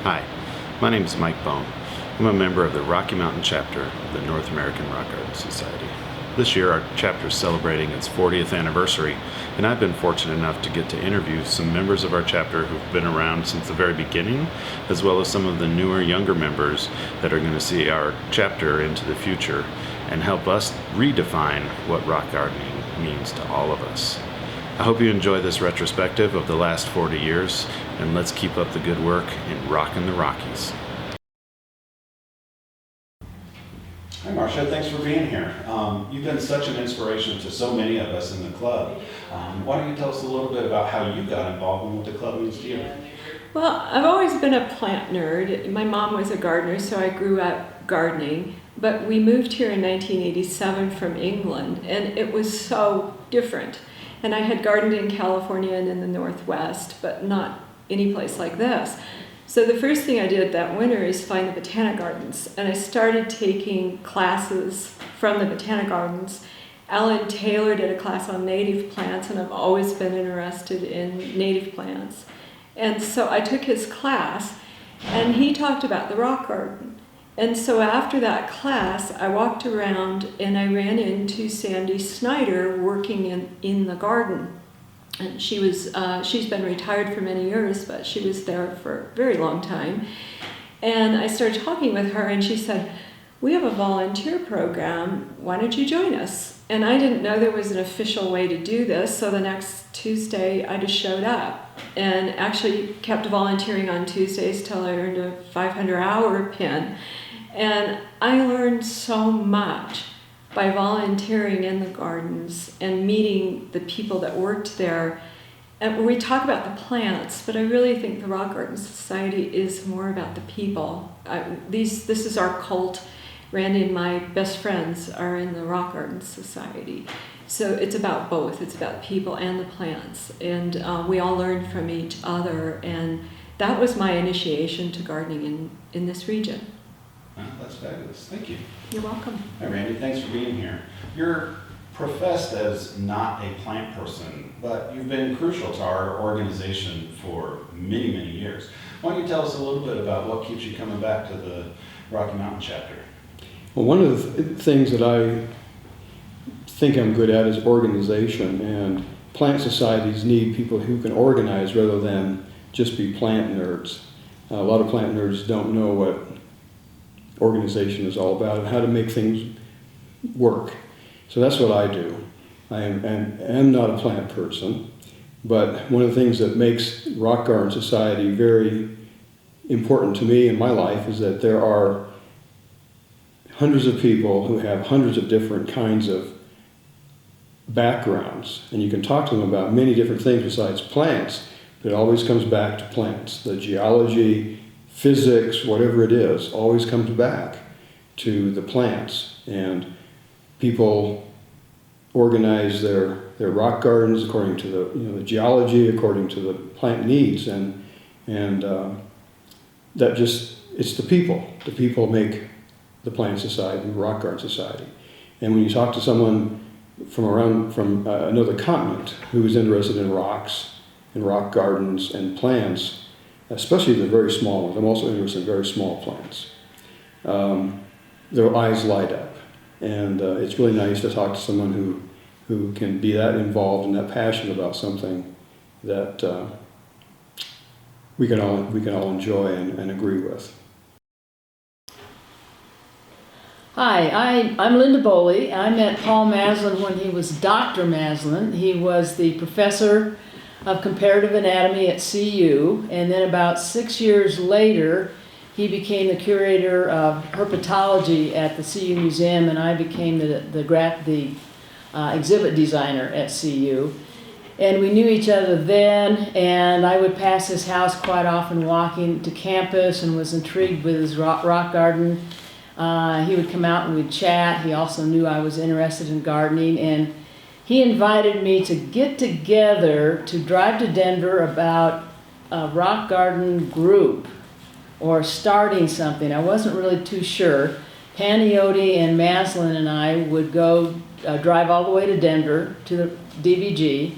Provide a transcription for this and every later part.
Hi, my name is Mike Bone. I'm a member of the Rocky Mountain chapter of the North American Rock Garden Society. This year our chapter is celebrating its 40th anniversary, and I've been fortunate enough to get to interview some members of our chapter who've been around since the very beginning, as well as some of the newer, younger members that are going to see our chapter into the future and help us redefine what rock gardening means to all of us. I hope you enjoy this retrospective of the last 40 years, and let's keep up the good work in rockin' the Rockies. Hi Marcia, thanks for being here. You've been such an inspiration to so many of us in the club. Why don't you tell us a little bit about how you got involved and what the club means to you? Well, I've always been a plant nerd. My mom was a gardener, so I grew up gardening. But we moved here in 1987 from England, and it was so different. And I had gardened in California and in the Northwest, but not any place like this. So the first thing I did that winter is find the botanic gardens, and I started taking classes from the botanic gardens. Alan Taylor did a class on native plants, and I've always been interested in native plants. And so I took his class, and he talked about the rock garden. And so after that class, I walked around and I ran into Sandy Snyder working in the garden. And she's been retired for many years, but she was there for a very long time. And I started talking with her, and she said, "We have a volunteer program, why don't you join us?" And I didn't know there was an official way to do this, so the next Tuesday I just showed up and actually kept volunteering on Tuesdays till I earned a 500-hour pin. And I learned so much by volunteering in the gardens and meeting the people that worked there. And we talk about the plants, but I really think the Rock Garden Society is more about the people. This is our cult. Randy and my best friends are in the Rock Garden Society. So it's about both. It's about people and the plants. And we all learn from each other. And that was my initiation to gardening in this region. That's fabulous. Thank you. You're welcome. Hi Randy, thanks for being here. You're professed as not a plant person, but you've been crucial to our organization for many, many years. Why don't you tell us a little bit about what keeps you coming back to the Rocky Mountain chapter? Well, one of the things that I think I'm good at is organization, and plant societies need people who can organize rather than just be plant nerds. A lot of plant nerds don't know what organization is all about and how to make things work. So that's what I do. I am not a plant person, but one of the things that makes Rock Garden Society very important to me in my life is that there are hundreds of people who have hundreds of different kinds of backgrounds, and you can talk to them about many different things besides plants, but it always comes back to plants. The geology, physics, whatever it is, always comes back to the plants. And people organize their rock gardens according to the geology, according to the plant needs, and that just, it's the people. The people make the plant society, the rock garden society. And when you talk to someone from another continent who is interested in rocks and rock gardens and plants, especially the very small ones, I'm also interested in very small plants, their eyes light up. And it's really nice to talk to someone who can be that involved and that passionate about something that we can all enjoy and agree with. Hi, I'm Linda Boley. I met Paul Maslin when he was Dr. Maslin. He was the professor of comparative anatomy at CU, and then about 6 years later he became the curator of herpetology at the CU Museum, and I became the exhibit designer at CU. And we knew each other then, and I would pass his house quite often walking to campus and was intrigued with his rock garden. He would come out and we'd chat. He also knew I was interested in gardening, and he invited me to get together to drive to Denver about a rock garden group or starting something. I wasn't really too sure. Paniotti and Maslin and I would go drive all the way to Denver to the DVG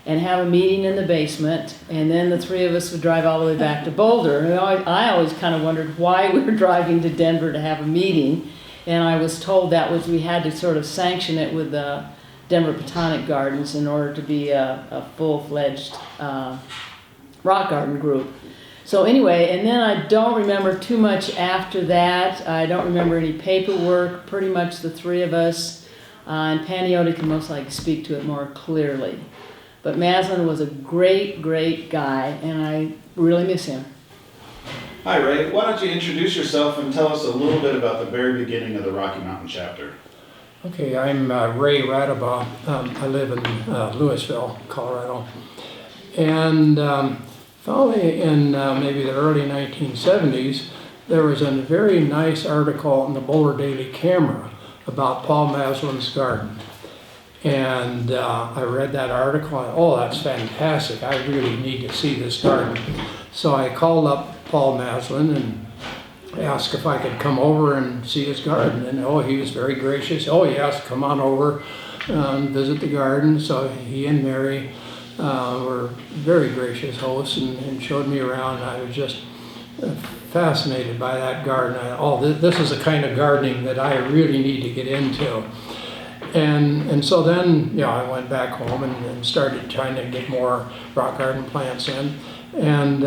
and have a meeting in the basement, and then the three of us would drive all the way back to Boulder. And I always kind of wondered why we were driving to Denver to have a meeting, and I was told that was we had to sort of sanction it with the Denver Botanic Gardens in order to be a full-fledged rock garden group. So anyway, and then I don't remember too much after that. I don't remember any paperwork, pretty much the three of us, and Panayotis can most likely speak to it more clearly. But Maslin was a great, great guy, and I really miss him. Hi, Ray. Why don't you introduce yourself and tell us a little bit about the very beginning of the Rocky Mountain chapter? Okay, I'm Ray Radabaugh. I live in Louisville, Colorado. And finally, in maybe the early 1970s, there was a very nice article in the Boulder Daily Camera about Paul Maslin's garden. And I read that article, and oh, that's fantastic. I really need to see this garden. So I called up Paul Maslin and asked if I could come over and see his garden. And oh, he was very gracious. Oh, yes, come on over and visit the garden. So he and Mary were very gracious hosts and showed me around. I was just fascinated by that garden. This is the kind of gardening that I really need to get into. And so then, I went back home and started trying to get more rock garden plants in. And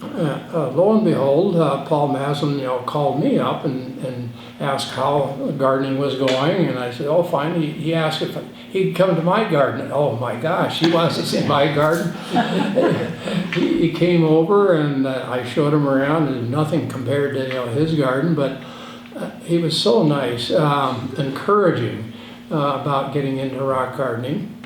lo and behold, Paul Maslin, called me up and asked how gardening was going. And I said, oh, fine. He asked if he'd come to my garden. And, oh my gosh, he wants to see my garden. He came over and I showed him around, and nothing compared to his garden, but he was so nice, encouraging about getting into rock gardening.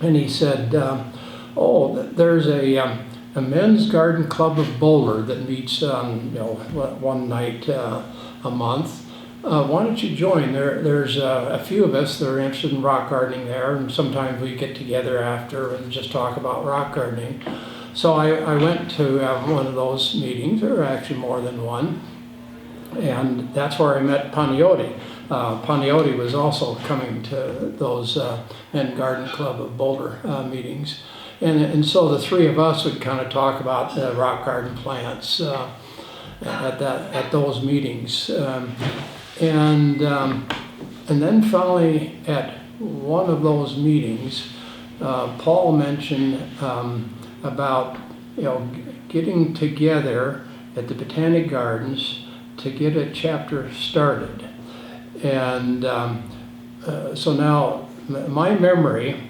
And he said, there's a men's garden club of Boulder that meets one night a month. Why don't you join? There's a few of us that are interested in rock gardening there, and sometimes we get together after and just talk about rock gardening. So I went to one of those meetings, or actually more than one. And that's where I met Panayotis. Panayotis was also coming to those Men Garden Club of Boulder meetings. And so the three of us would kind of talk about rock garden plants at those meetings. And then finally at one of those meetings, Paul mentioned about getting together at the Botanic Gardens to get a chapter started. And so now my memory,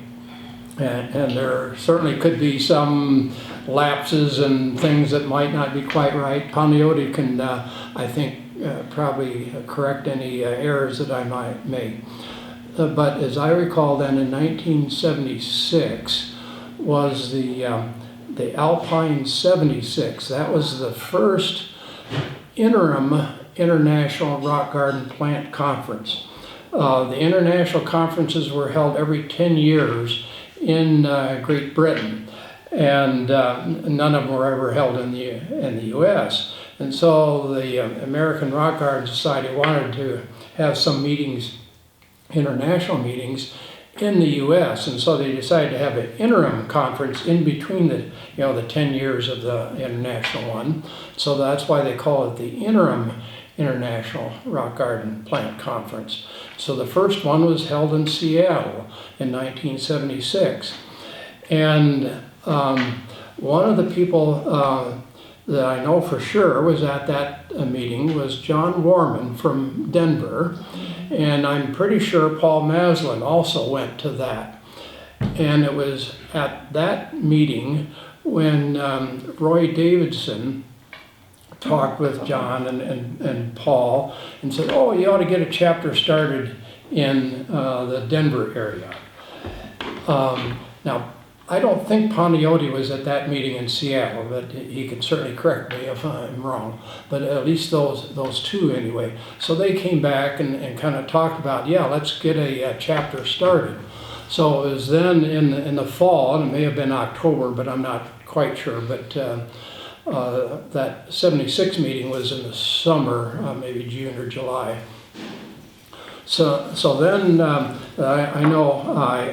and there certainly could be some lapses and things that might not be quite right. Panayotis can, I think, probably correct any errors that I might make. But as I recall, then in 1976 was the Alpine 76. That was the first interim International Rock Garden Plant Conference. The international conferences were held every 10 years in Great Britain, and none of them were ever held in the U.S. And so the American Rock Garden Society wanted to have some meetings, international meetings, in the U.S. And so they decided to have an interim conference in between the 10 years of the international one. So that's why they call it the Interim International Rock Garden Plant Conference. So the first one was held in Seattle in 1976. And one of the people that I know for sure was at that meeting was John Warman from Denver. And I'm pretty sure Paul Maslin also went to that. And it was at that meeting when Roy Davidson talked with John and Paul and said, oh, you ought to get a chapter started in the Denver area. Now, I don't think Panayotis was at that meeting in Seattle, but he can certainly correct me if I'm wrong. But at least those two anyway. So they came back and kind of talked about, let's get a chapter started. So it was then in the fall, and it may have been October, but I'm not quite sure. But that 76 meeting was in the summer, maybe June or July. So then I know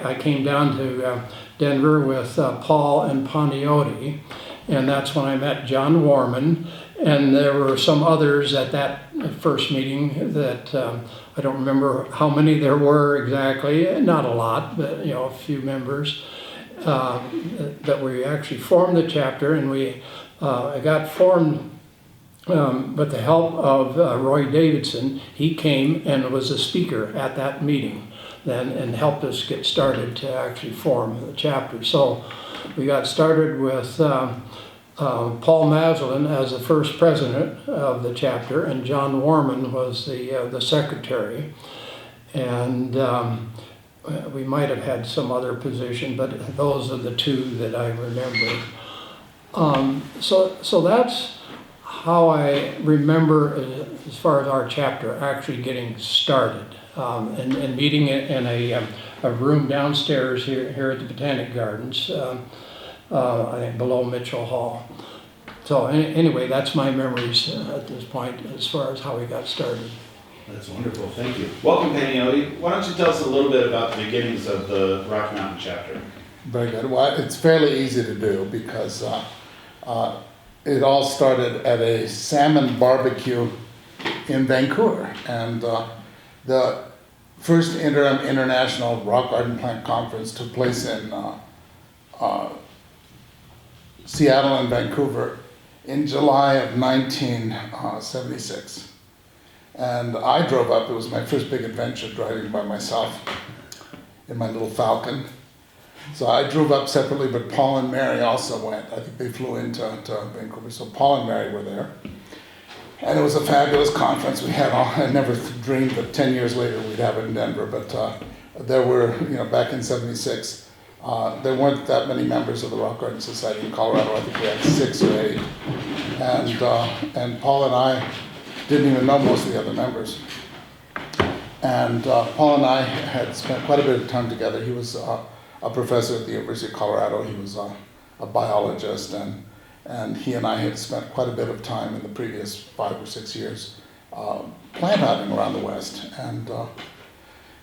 I came down to Denver with Paul and Panioti, and that's when I met John Warman. And there were some others at that first meeting that I don't remember how many there were exactly, not a lot, but a few members that we actually formed the chapter, and I got formed with the help of Roy Davidson. He came and was a speaker at that meeting then and helped us get started to actually form the chapter. So we got started with Paul Maslin as the first president of the chapter, and John Warman was the secretary. And we might have had some other position, but those are the two that I remember. So that's how I remember as far as our chapter actually getting started, and meeting in a room downstairs here at the Botanic Gardens. I think below Mitchell Hall. So anyway, that's my memories at this point as far as how we got started. That's wonderful, thank you. Welcome, Panioti. Why don't you tell us a little bit about the beginnings of the Rocky Mountain chapter? Very good. Well, it's fairly easy to do because it all started at a salmon barbecue in Vancouver. And the first interim international rock garden plant conference took place in Seattle and Vancouver in July of 1976. And I drove up. It was my first big adventure, driving by myself in my little Falcon. So I drove up separately, but Paul and Mary also went. I think they flew into Vancouver. So Paul and Mary were there. And it was a fabulous conference. We had I never dreamed that 10 years later we'd have it in Denver, but there were, back in 76, there weren't that many members of the Rock Garden Society in Colorado. I think we had 6 or 8. And Paul and I didn't even know most of the other members. And Paul and I had spent quite a bit of time together. He was a professor at the University of Colorado. He was a biologist, and he and I had spent quite a bit of time in the previous 5 or 6 years plant hunting around the West. And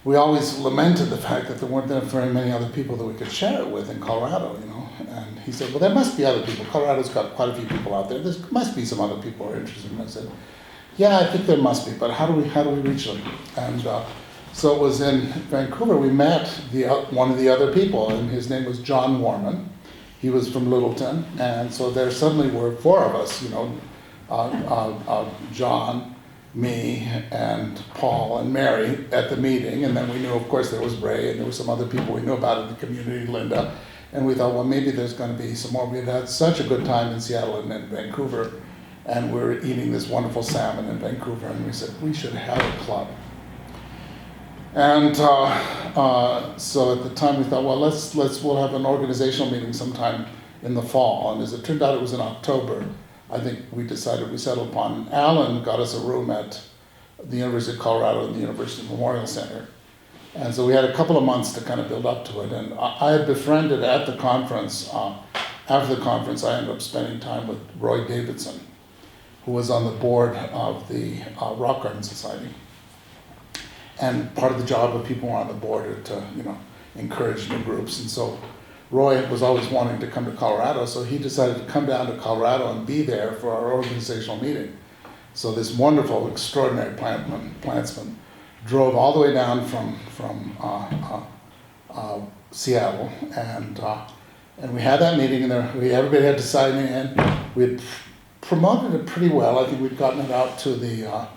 we always lamented the fact that there weren't very many other people that we could share it with in Colorado, And he said, well, there must be other people. Colorado's got quite a few people out there. There must be some other people who are interested. And I said, yeah, I think there must be, but how do we reach them? And so it was in Vancouver. We met one of the other people, and his name was John Warman. He was from Littleton, and so there suddenly were 4 of us, John, me, and Paul, and Mary at the meeting. And then we knew, of course, there was Ray, and there were some other people we knew about in the community, Linda. And we thought, well, maybe there's going to be some more. We had had such a good time in Seattle and in Vancouver, and we were eating this wonderful salmon in Vancouver, and we said, we should have a club. And so at the time we thought, well, we'll have an organizational meeting sometime in the fall. And as it turned out, it was in October. I think we settled upon. Alan got us a room at the University of Colorado and the University Memorial Center. And so we had a couple of months to kind of build up to it. And I had befriended at the conference, after the conference, I ended up spending time with Roy Davidson, who was on the board of the Rock Garden Society. And part of the job of people who are on the board are to, encourage new groups. And so Roy was always wanting to come to Colorado, so he decided to come down to Colorado and be there for our organizational meeting. So this wonderful, extraordinary plantsman drove all the way down from Seattle, and we had that meeting, and everybody had to sign in. We had promoted it pretty well. I think we'd gotten it out to the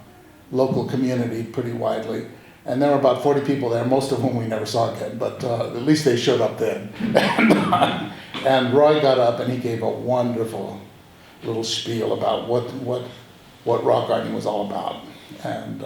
local community pretty widely. And there were about 40 people there, most of whom we never saw again, but at least they showed up then. And Roy got up and he gave a wonderful little spiel about what rock gardening was all about. And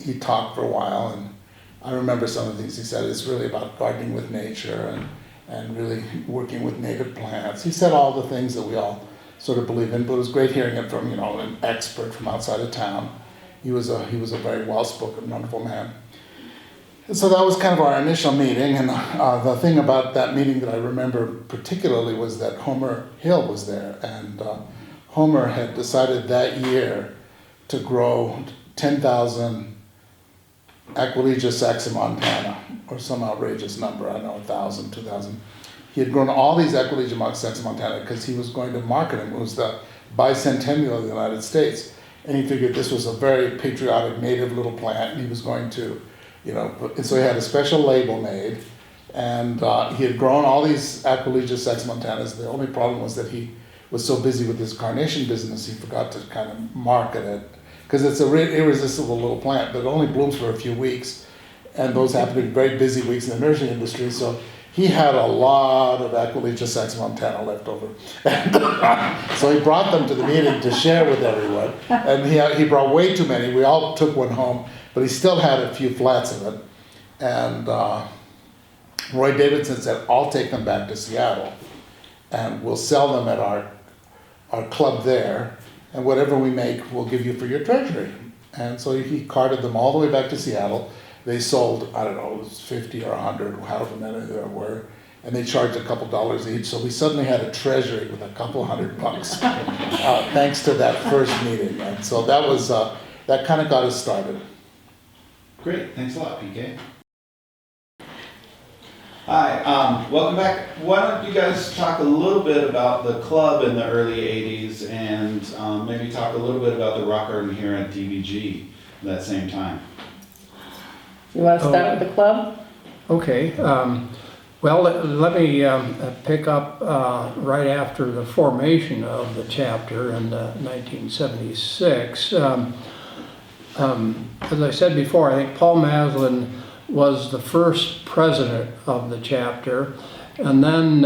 he talked for a while, and I remember some of the things he said. It's really about gardening with nature and really working with native plants. He said all the things that we all sort of believe in, but it was great hearing it from an expert from outside of town. He was a very well-spoken, wonderful man. And so that was kind of our initial meeting, and the thing about that meeting that I remember particularly was that Homer Hill was there, and Homer had decided that year to grow 10,000 Aquilegia saximontana, or some outrageous number, I don't know, 1,000, 2,000. He had grown all these Aquilegia saximontana because he was going to market them. It was the bicentennial of the United States. And he figured this was a very patriotic native little plant, and he was going to, and so he had a special label made, and he had grown all these Aquilegia saximontananas. The only problem was that he was so busy with his carnation business, he forgot to kind of market it, because it's a irresistible little plant, but it only blooms for a few weeks, and those happen to be very busy weeks in the nursery industry, so he had a lot of Aquilegia saximontana left over. And, so he brought them to the meeting to share with everyone, and he brought way too many. We all took one home, but he still had a few flats of it, and Roy Davidson said, I'll take them back to Seattle, and we'll sell them at our club there, and whatever we make, we'll give you for your treasury. And so he carted them all the way back to Seattle. They sold, I don't know, it was 50 or 100, however many there were, and they charged a couple dollars each. So we suddenly had a treasury with a couple $100 thanks to that first meeting. And so that was, that kind of got us started. Great, thanks a lot, PK. Hi, welcome back. Why don't you guys talk a little bit about the club in the early 80s and maybe talk a little bit about the rock garden here at DVG at that same time. You want to start with the club? Okay. Well, let me pick up right after the formation of the chapter in 1976. As I said before, I think Paul Maslin was the first president of the chapter, and then,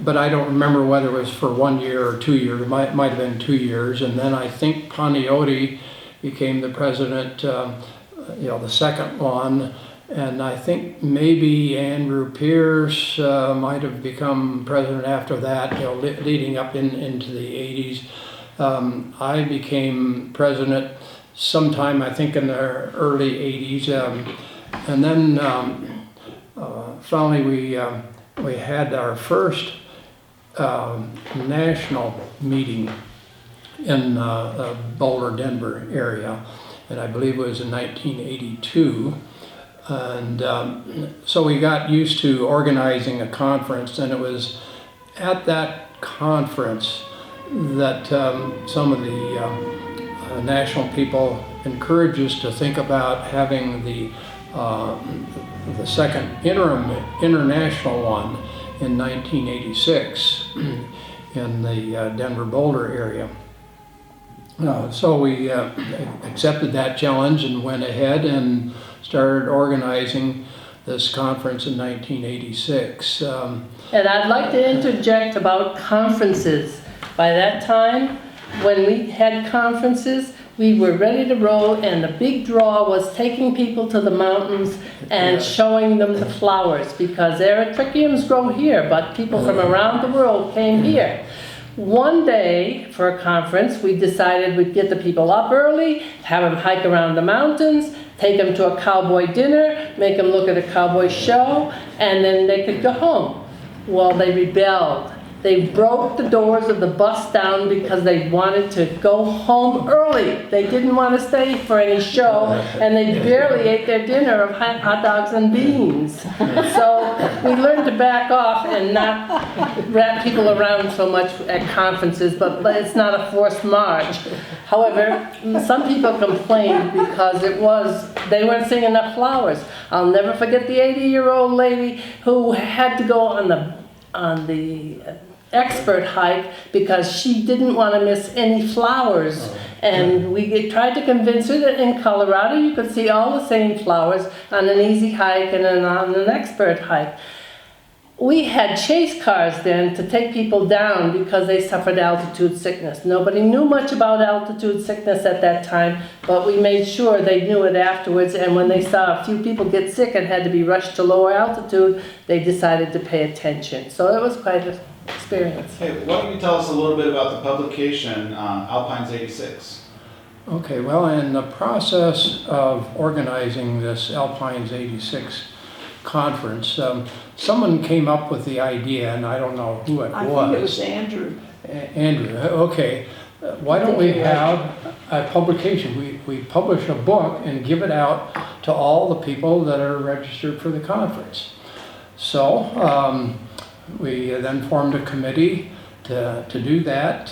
but I don't remember whether it was for 1 year or 2 years. It might have been 2 years, and then I think Panayiotis became the president, the second one, and I think maybe Andrew Pierce might have become president after that, leading up into the 80s. I became president sometime, I think, in the early 80s. And then finally we had our first national meeting in the Boulder, Denver area, and I believe it was in 1982. And so we got used to organizing a conference, and it was at that conference that some of the national people encouraged us to think about having the second international one in 1986 in the Denver Boulder area. So we accepted that challenge and went ahead and started organizing this conference in 1986. And I'd like to interject about conferences. By that time, when we had conferences, we were ready to roll, and the big draw was taking people to the mountains and showing them the flowers, because erythrichiums grow here, but people from around the world came here. One day for a conference, we decided we'd get the people up early, have them hike around the mountains, take them to a cowboy dinner, make them look at a cowboy show, and then they could go home. Well, they rebelled. They broke the doors of the bus down because they wanted to go home early. They didn't want to stay for any show, and they barely ate their dinner of hot dogs and beans. So we learned to back off and not wrap people around so much at conferences, but it's not a forced march. However, some people complained because they weren't seeing enough flowers. I'll never forget the 80-year-old lady who had to go on the expert hike because she didn't want to miss any flowers. And we tried to convince her that in Colorado you could see all the same flowers on an easy hike and on an expert hike. We had chase cars then to take people down because they suffered altitude sickness. Nobody knew much about altitude sickness at that time, but we made sure they knew it afterwards, and when they saw a few people get sick and had to be rushed to lower altitude, they decided to pay attention. So it was quite an experience. Hey, why don't you tell us a little bit about the publication, Alpines 86? Okay, well, in the process of organizing this Alpines 86 conference, someone came up with the idea, and I don't know who it was. I think it was Andrew. Andrew, okay. Why don't we have a publication? We publish a book and give it out to all the people that are registered for the conference. So we then formed a committee to do that.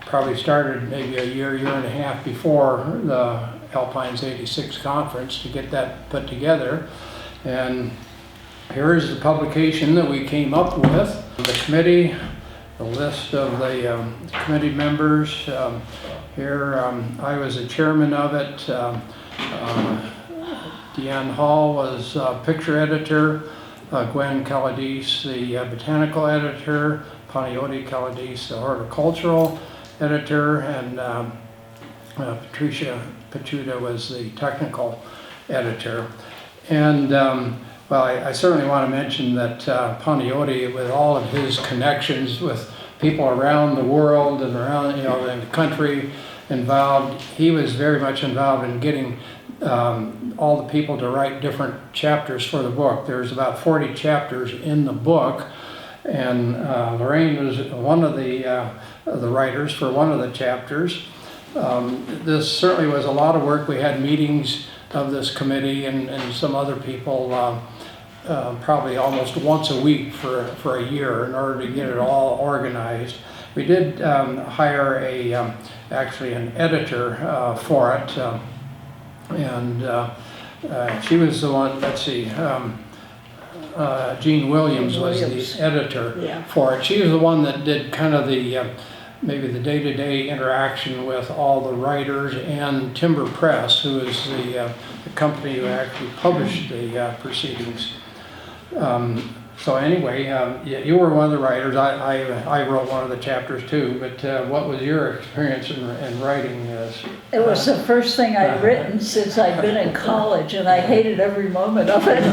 Probably started maybe a year and a half before the Alpines 86 conference to get that put together. And here is the publication that we came up with. The committee, the list of the committee members. Here I was the chairman of it. Deanne Hall was picture editor. Gwen Caladice, the botanical editor. Panayoti Caladice, the horticultural editor, and Patricia Pachuta was the technical editor. And well, I certainly want to mention that Panayoti, with all of his connections with people around the world and around, you know, the country involved, he was very much involved in getting all the people to write different chapters for the book. There's about 40 chapters in the book, and Lorraine was one of the writers for one of the chapters. This certainly was a lot of work. We had meetings of this committee and some other people probably almost once a week for a year in order to get it all organized. We did hire actually an editor for it, and she was the one, let's see, Jean Williams was the editor for it. She was the one that did kind of the maybe the day-to-day interaction with all the writers, and Timber Press, who is the company who actually published the proceedings. So anyway, you were one of the writers. I wrote one of the chapters too, but what was your experience in writing this? It was the first thing I'd written since I'd been in college, and I hated every moment of it.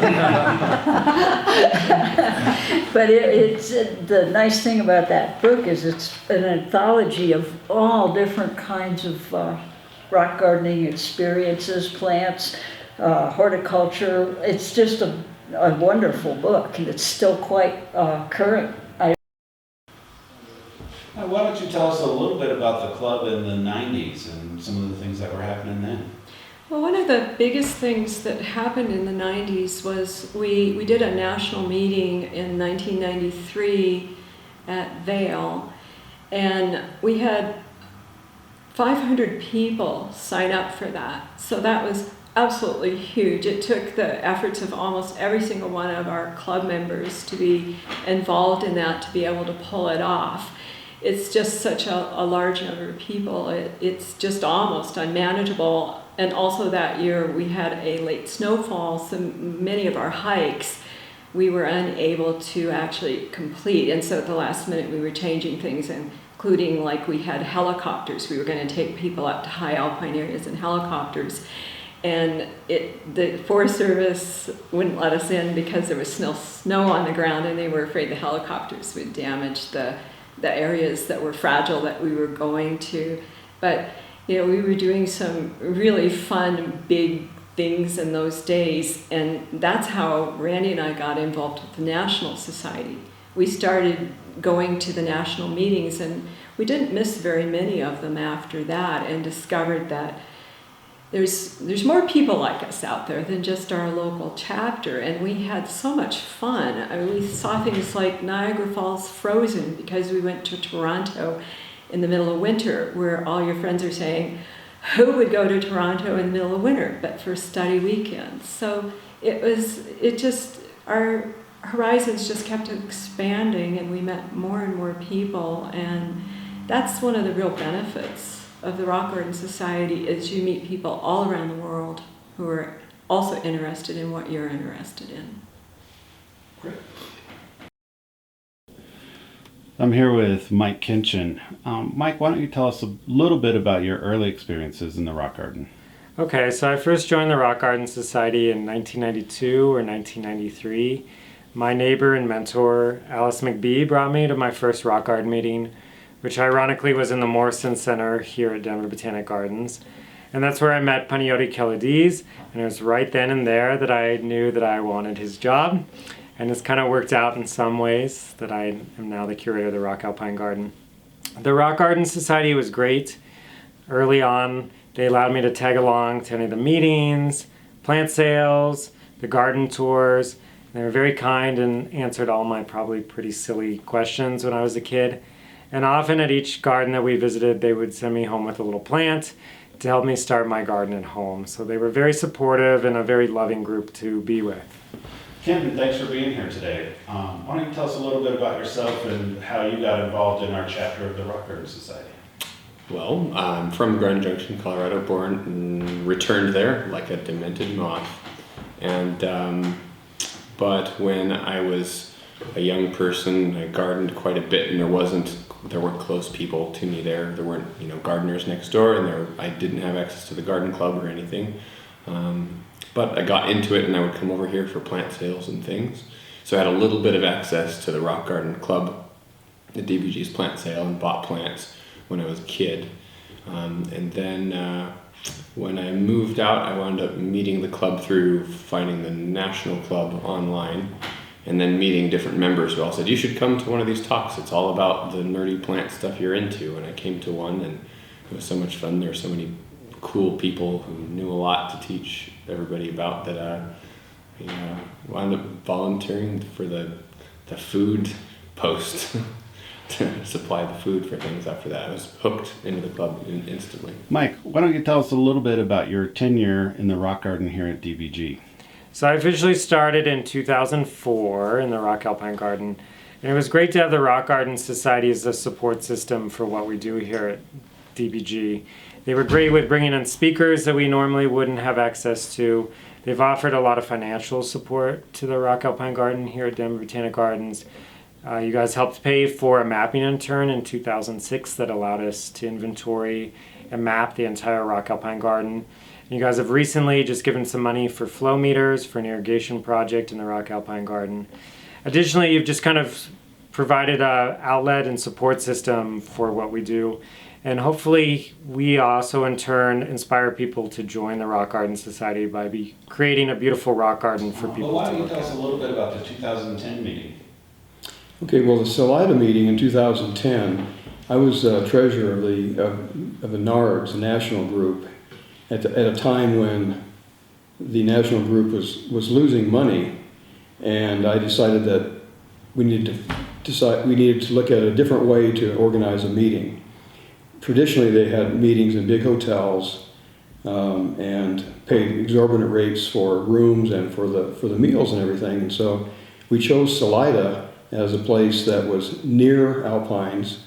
But it's the nice thing about that book is it's an anthology of all different kinds of rock gardening experiences, plants, horticulture. It's just a wonderful book, and it's still quite current. Why don't you tell us a little bit about the club in the 90s and some of the things that were happening then? Well, one of the biggest things that happened in the 90s was we did a national meeting in 1993 at Vail, and we had 500 people sign up for that. So that was absolutely huge. It took the efforts of almost every single one of our club members to be involved in that, to be able to pull it off. It's just such a large number of people. It's just almost unmanageable. And also that year we had a late snowfall, so many of our hikes we were unable to actually complete. And so at the last minute we were changing things, including like we had helicopters. We were going to take people up to high alpine areas in helicopters. And the Forest Service wouldn't let us in because there was snow on the ground, and they were afraid the helicopters would damage the areas that were fragile that we were going to. But you know, we were doing some really fun, big things in those days, and that's how Randy and I got involved with the National Society. We started going to the national meetings, and we didn't miss very many of them after that, and discovered that there's more people like us out there than just our local chapter, and we had so much fun. I mean, we saw things like Niagara Falls frozen because we went to Toronto in the middle of winter, where all your friends are saying, who would go to Toronto in the middle of winter but for study weekends? So our horizons just kept expanding, and we met more and more people, and that's one of the real benefits of the Rock Garden Society, is you meet people all around the world who are also interested in what you're interested in. Great. I'm here with Mike Kinchin. Mike, why don't you tell us a little bit about your early experiences in the rock garden? Okay, so I first joined the Rock Garden Society in 1992 or 1993. My neighbor and mentor, Alice McBee, brought me to my first rock garden meeting, which ironically was in the Morrison Center here at Denver Botanic Gardens. And that's where I met Panayoti Keladiz, and it was right then and there that I knew that I wanted his job. And it's kind of worked out in some ways that I am now the curator of the Rock Alpine Garden. The Rock Garden Society was great. Early on, they allowed me to tag along to any of the meetings, plant sales, the garden tours. They were very kind and answered all my probably pretty silly questions when I was a kid. And often at each garden that we visited, they would send me home with a little plant to help me start my garden at home. So they were very supportive and a very loving group to be with. Ken, thanks for being here today. Why don't you tell us a little bit about yourself and how you got involved in our chapter of the Rock Garden Society? Well, I'm from Grand Junction, Colorado, born and returned there like a demented moth. And but when I was a young person, I gardened quite a bit, and there weren't close people to me there. There weren't, gardeners next door, and I didn't have access to the garden club or anything. But I got into it, and I would come over here for plant sales and things. So I had a little bit of access to the Rock Garden Club, the DBG's plant sale, and bought plants when I was a kid. And then when I moved out, I wound up meeting the club through finding the national club online, and then meeting different members who all said, you should come to one of these talks. It's all about the nerdy plant stuff you're into. And I came to one, and it was so much fun. There were so many cool people who knew a lot to teach everybody about that. I wound up volunteering for the food post to supply the food for things after that. I was hooked into the club instantly. Mike, why don't you tell us a little bit about your tenure in the rock garden here at DBG? So I officially started in 2004 in the Rock Alpine Garden. And it was great to have the Rock Garden Society as a support system for what we do here at DBG. They were great with bringing in speakers that we normally wouldn't have access to. They've offered a lot of financial support to the Rock Alpine Garden here at Denver Botanic Gardens. You guys helped pay for a mapping intern in 2006 that allowed us to inventory and map the entire Rock Alpine Garden. You guys have recently just given some money for flow meters for an irrigation project in the Rock Alpine Garden. Additionally, you've just kind of provided an outlet and support system for what we do. And hopefully we also in turn inspire people to join the Rock Garden Society by creating a beautiful rock garden for people Why to don't you look tell us at. a little bit about the 2010 meeting? Okay, well, the Salida meeting in 2010, I was treasurer of the NARGS, the national group, at a time when the national group was losing money, and I decided that we needed to look at a different way to organize a meeting. Traditionally, they had meetings in big hotels and paid exorbitant rates for rooms and for the meals and everything, and so we chose Salida as a place that was near Alpines,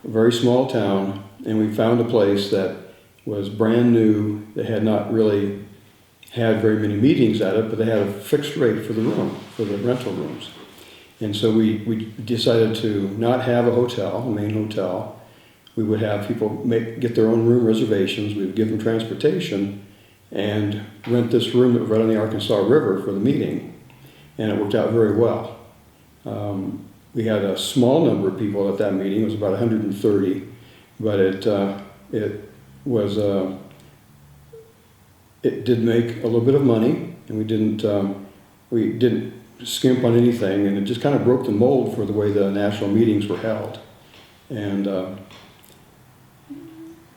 a very small town, and we found a place that was brand new. They had not really had very many meetings at it, but they had a fixed rate for the rental rooms. And so we decided to not have a hotel, a main hotel. We would have people get their own room reservations. We would give them transportation and rent this room that was right on the Arkansas River for the meeting. And it worked out very well. We had a small number of people at that meeting. It was about 130, but it did make a little bit of money, and we didn't skimp on anything, and it just kind of broke the mold for the way the national meetings were held, and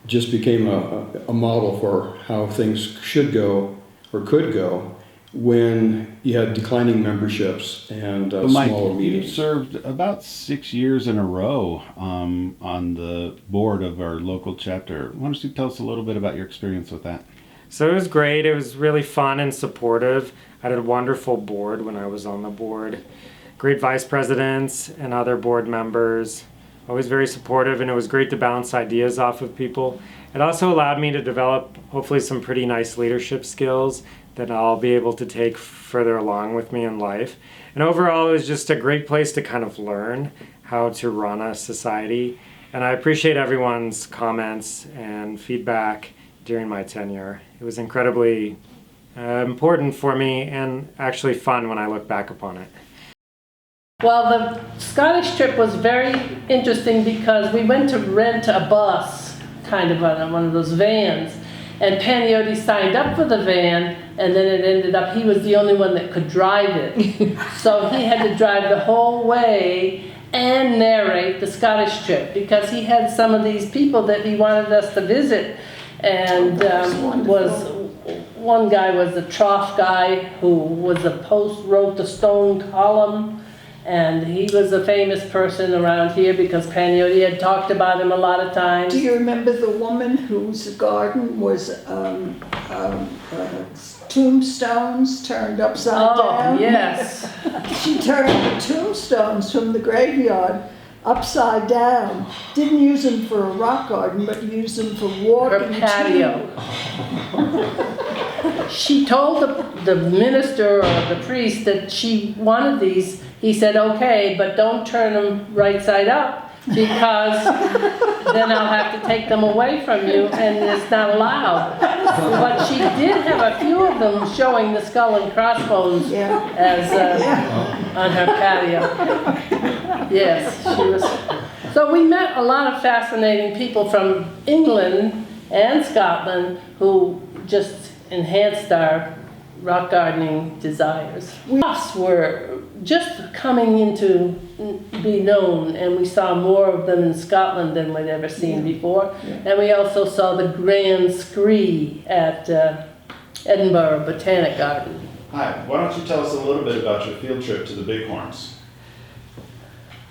just became a model for how things should go or could go when you had declining memberships and Mike, smaller you meetings. served about 6 years in a row on the board of our local chapter. Why don't you tell us a little bit about your experience with that? So it was great. It was really fun and supportive. I had a wonderful board when I was on the board. Great vice presidents and other board members. Always very supportive, and it was great to bounce ideas off of people. It also allowed me to develop hopefully some pretty nice leadership skills that I'll be able to take further along with me in life. And overall, it was just a great place to kind of learn how to run a society. And I appreciate everyone's comments and feedback during my tenure. It was incredibly important for me and actually fun when I look back upon it. Well, the Scottish trip was very interesting because we went to rent a bus, kind of one of those vans, and Paniotti signed up for the van, and then it ended up he was the only one that could drive it. So he had to drive the whole way and narrate the Scottish trip because he had some of these people that he wanted us to visit, and was one guy was the trough guy who was wrote the stone column. And he was a famous person around here because Pagnotti had talked about him a lot of times. Do you remember the woman whose garden was tombstones turned upside down? Oh, yes. She turned the tombstones from the graveyard upside down. Didn't use them for a rock garden, but used them for walking. Her patio. She told the minister or the priest that she wanted these. He said, okay, but don't turn them right side up because then I'll have to take them away from you and it's not allowed. But she did have a few of them showing the skull and crossbones as on her patio. Yes, she was. So we met a lot of fascinating people from England and Scotland who just enhanced our rock gardening desires. We were just coming into be known, and we saw more of them in Scotland than we'd ever seen before. And we also saw the Grand Scree at Edinburgh Botanic Garden. Hi, why don't you tell us a little bit about your field trip to the Bighorns?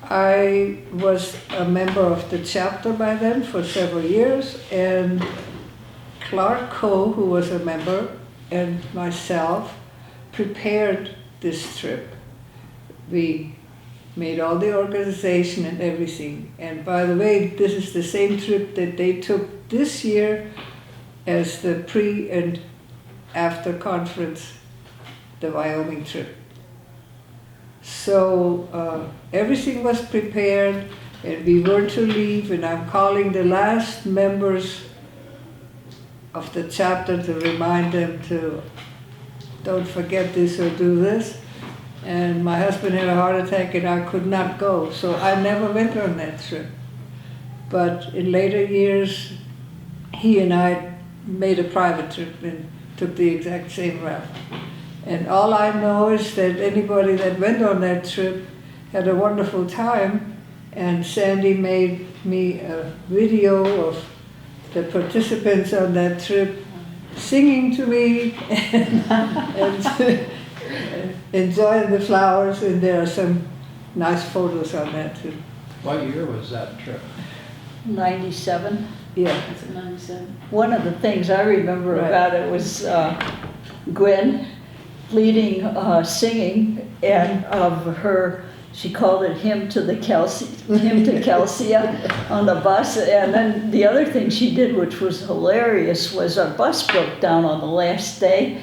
I was a member of the chapter by then for several years, and Clark Coe, who was a member, and myself prepared this trip. We made all the organization and everything. And by the way, this is the same trip that they took this year as the pre and after conference, the Wyoming trip. So everything was prepared and we were to leave, and I'm calling the last members of the chapter to remind them to don't forget this or do this. And my husband had a heart attack and I could not go, so I never went on that trip. But in later years, he and I made a private trip and took the exact same route. And all I know is that anybody that went on that trip had a wonderful time, and Sandy made me a video of the participants on that trip singing to me and enjoying the flowers, and there are some nice photos on that too. What year was that trip? 97. Yeah. Is it 97? One of the things I remember about it was Gwen leading singing, and of her, she called it Hymn to Kelsia on the bus. And then the other thing she did, which was hilarious, was our bus broke down on the last day,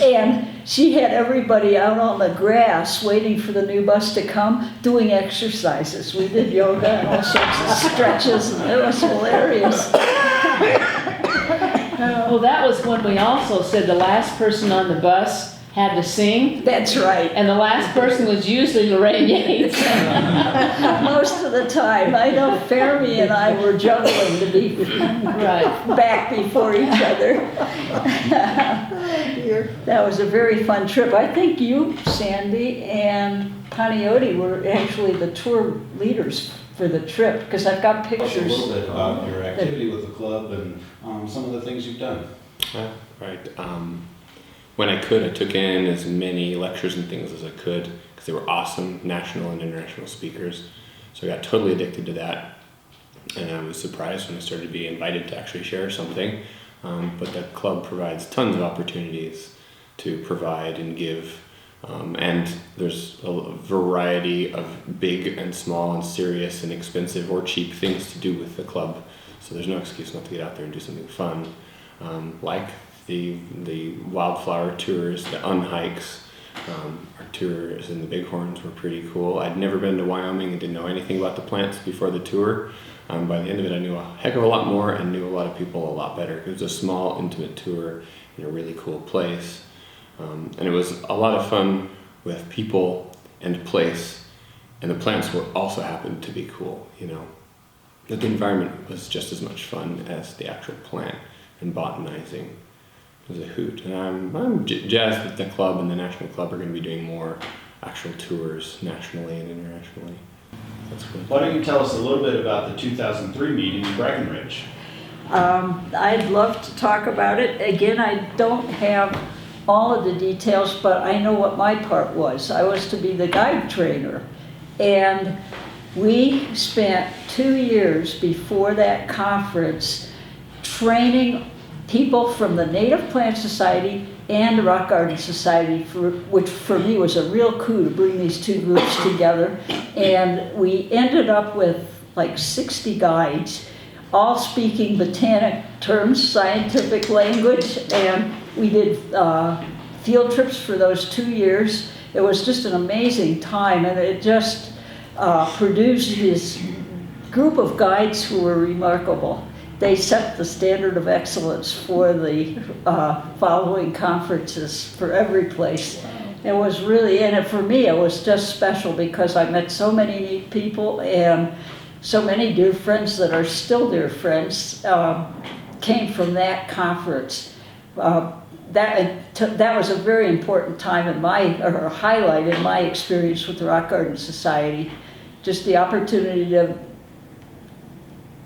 and she had everybody out on the grass waiting for the new bus to come, doing exercises. We did yoga and all sorts of stretches, and it was hilarious. Oh, that was when we also said the last person on the bus had to sing. That's right. And the last person was usually Lorraine Yates. Most of the time. I know Fermi and I were juggling to be back before each other. That was a very fun trip. I think you, Sandy, and Pagnotti were actually the tour leaders for the trip, because I've got pictures. A little bit about your activity with the club and some of the things you've done. Right. When I could, I took in as many lectures and things as I could because they were awesome national and international speakers. So I got totally addicted to that. And I was surprised when I started to be invited to actually share something. But the club provides tons of opportunities to provide and give. And there's a variety of big and small and serious and expensive or cheap things to do with the club. So there's no excuse not to get out there and do something fun. Like the wildflower tours, the Unhikes. Our tours in the Bighorns were pretty cool. I'd never been to Wyoming and didn't know anything about the plants before the tour. By the end of it, I knew a heck of a lot more and knew a lot of people a lot better. It was a small, intimate tour in a really cool place. And it was a lot of fun with people and place. And the plants were also happened to be cool, you know. But the environment was just as much fun as the actual plant and botanizing. It was a hoot. And I'm jazzed that the club and the national club are going to be doing more actual tours nationally and internationally. That's good. Why don't you tell us a little bit about the 2003 meeting in Breckenridge? I'd love to talk about it. Again, I don't have all of the details, but I know what my part was. I was to be the guide trainer. And we spent 2 years before that conference training people from the Native Plant Society and the Rock Garden Society, which for me was a real coup to bring these two groups together. And we ended up with like 60 guides, all speaking botanic terms, scientific language, and we did field trips for those 2 years. It was just an amazing time, and it just produced this group of guides who were remarkable. They set the standard of excellence for the following conferences for every place. It was really, and for me, it was just special because I met so many neat people, and so many dear friends that are still dear friends came from that conference. That was a very important time in or highlight in my experience with the Rock Garden Society. Just the opportunity to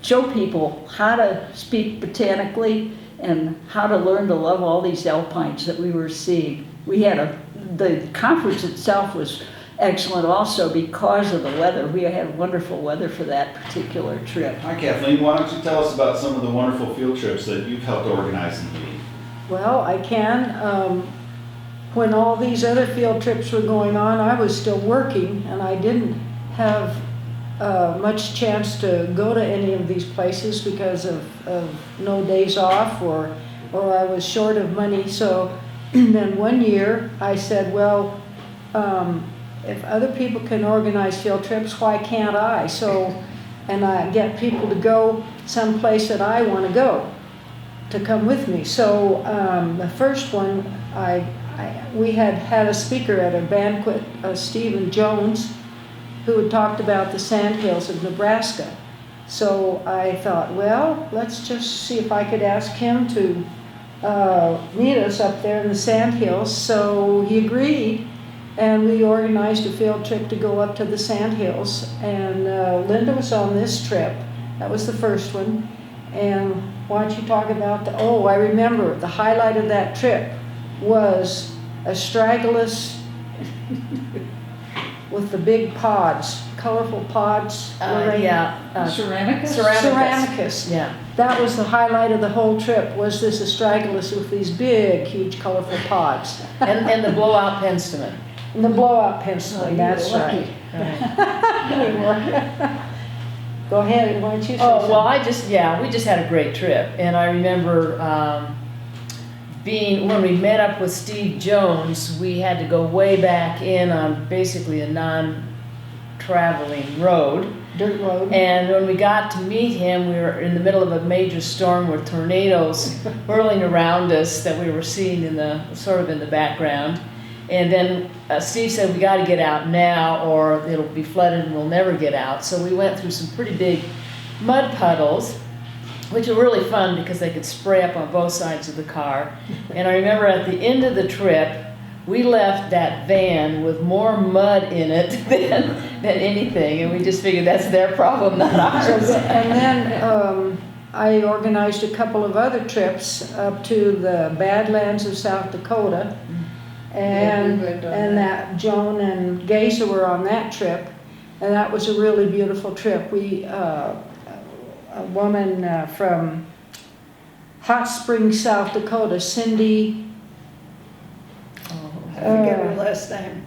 show people how to speak botanically and how to learn to love all these alpines that we were seeing. The conference itself was excellent also because of the weather. We had wonderful weather for that particular trip. Hi Kathleen, why don't you tell us about some of the wonderful field trips that you've helped organize and lead? Well, I can. When all these other field trips were going on, I was still working, and I didn't have much chance to go to any of these places because of no days off, or I was short of money. So then one year I said, well, if other people can organize field trips, why can't I? And I get people to go someplace that I want to go, to come with me. So the first one, we had a speaker at a banquet, Stephen Jones, who had talked about the sandhills of Nebraska. So I thought, well, let's just see if I could ask him to meet us up there in the sandhills. So he agreed, and we organized a field trip to go up to the sandhills. And Linda was on this trip. That was the first one. And why don't you talk about I remember the highlight of that trip was astragalus with the big pods, colorful pods. Ceramicus? Ceramicus. Yeah. That was the highlight of the whole trip, was this astragalus with these big, huge, colorful pods. And the blowout penstemon. And the blowout penstemon, that's right. Go ahead, why don't you say something? Well, we just had a great trip. And I remember when we met up with Steve Jones, we had to go way back in on basically a non-traveling road. Dirt road. And when we got to meet him, we were in the middle of a major storm with tornadoes whirling around us that we were seeing in the background. And then Steve said, we got to get out now or it'll be flooded and we'll never get out. So we went through some pretty big mud puddles, which were really fun because they could spray up on both sides of the car. And I remember at the end of the trip, we left that van with more mud in it than anything. And we just figured that's their problem, not ours. And then I organized a couple of other trips up to the Badlands of South Dakota. And that Joan and Geza were on that trip, and that was a really beautiful trip. A woman from Hot Springs, South Dakota, Cindy. I forget her last name.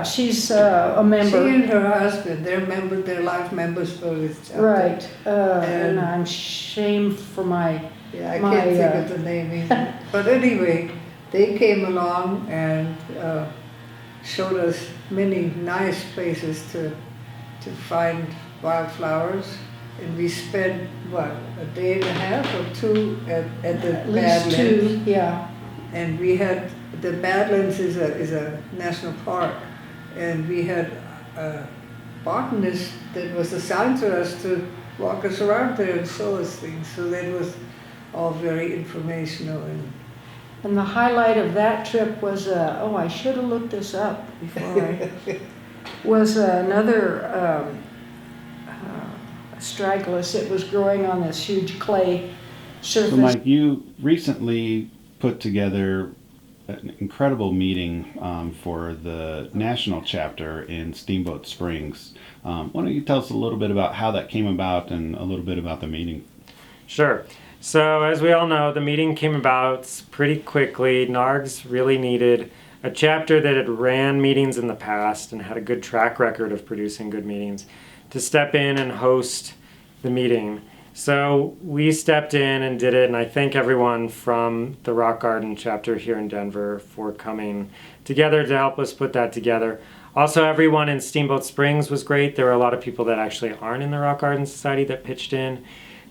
She's a member. She and her husband, they're life members for this. Right, and I'm ashamed for my. Yeah, I can't think of the name either. But anyway, they came along and showed us many nice places to find wildflowers. And we spent, a day and a half or two at the Badlands. Two, yeah. And we had, the Badlands is a national park. And we had a botanist that was assigned to us to walk us around there and show us things. So that was all very informational. And the highlight of that trip was, I should have looked this up before was another astragalus. It was growing on this huge clay surface. So Mike, you recently put together an incredible meeting for the national chapter in Steamboat Springs. Why don't you tell us a little bit about how that came about and a little bit about the meeting? Sure. So as we all know, the meeting came about pretty quickly. NARGS really needed a chapter that had ran meetings in the past and had a good track record of producing good meetings to step in and host the meeting. So we stepped in and did it, and I thank everyone from the Rock Garden chapter here in Denver for coming together to help us put that together. Also, everyone in Steamboat Springs was great. There were a lot of people that actually aren't in the Rock Garden Society that pitched in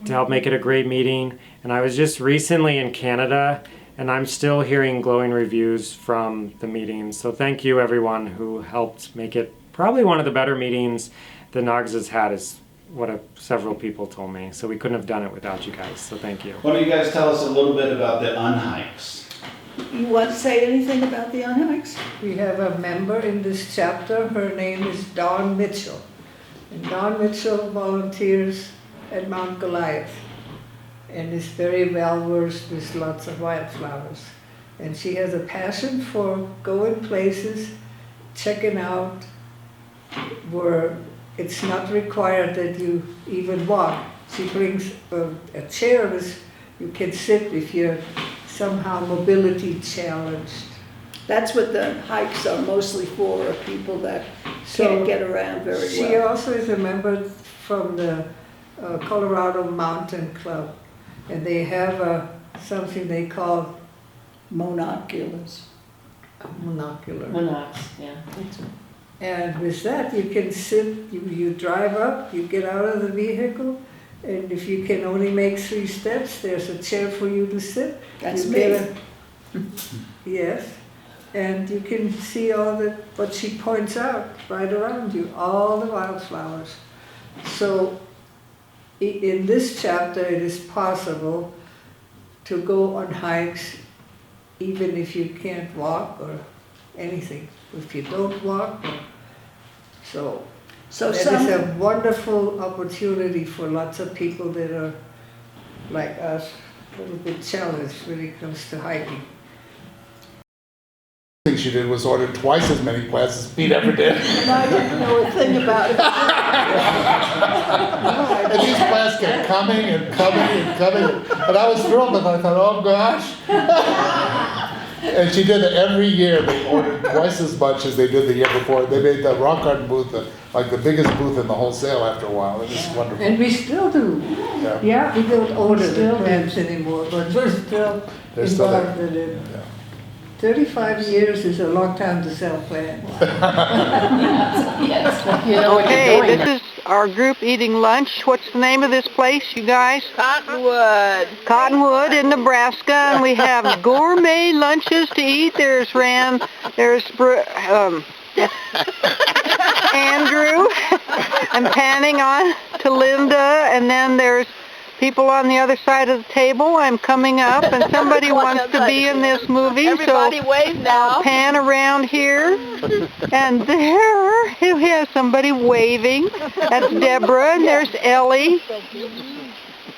to help make it a great meeting. And I was just recently in Canada, and I'm still hearing glowing reviews from the meetings. So thank you, everyone who helped make it probably one of the better meetings that NARGS has had, is what several people told me. So we couldn't have done it without you guys. So thank you. Why don't you guys tell us a little bit about the Unhikes? You want to say anything about the Unhikes? We have a member in this chapter. Her name is Dawn Mitchell. And Dawn Mitchell volunteers at Mount Goliath and is very well versed with lots of wildflowers. And she has a passion for going places, checking out where it's not required that you even walk. She brings a chair with you can sit if you're somehow mobility challenged. That's what the hikes are mostly for people that can't get around very well. She also is a member from the Colorado Mountain Club, and they have something they call Monoculars. monocular. Monox, yeah. And with that, you can sit, you drive up, you get out of the vehicle, and if you can only make 3 steps, there's a chair for you to sit. That's you me. Yes, and you can see all the, what she points out right around you, all the wildflowers. So in this chapter, it is possible to go on hikes even if you can't walk or anything. If you don't walk, so that is a wonderful opportunity for lots of people that are like us, a little bit challenged when it comes to hiking. The thing she did was order twice as many plants as Pete ever did. And I didn't know a thing about it. And these plants kept coming and coming and coming. And I was thrilled, but I thought, oh gosh. And she did it every year. They ordered twice as much as they did the year before. They made the rock garden booth like the biggest booth in the whole sale after a while. It was wonderful. And we still do. Yeah. We don't order the plants anymore, but we're still They're still there. involved in it. Yeah. 35 years is a long time to sell plants. You know what you're doing. This is our group eating lunch. What's the name of this place, you guys? Cottonwood. Cottonwood in Nebraska, and we have gourmet lunches to eat. There's Andrew. I'm panning on to Linda, and then there's people on the other side of the table. I'm coming up, and somebody wants to be in this movie. Everybody so wave now. I'll pan around here, and there we have somebody waving. That's Deborah, and there's Ellie.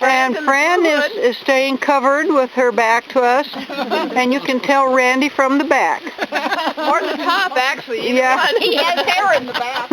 And Fran is staying covered with her back to us, and you can tell Randy from the back. Or the top, actually. Yeah. He has hair in the back.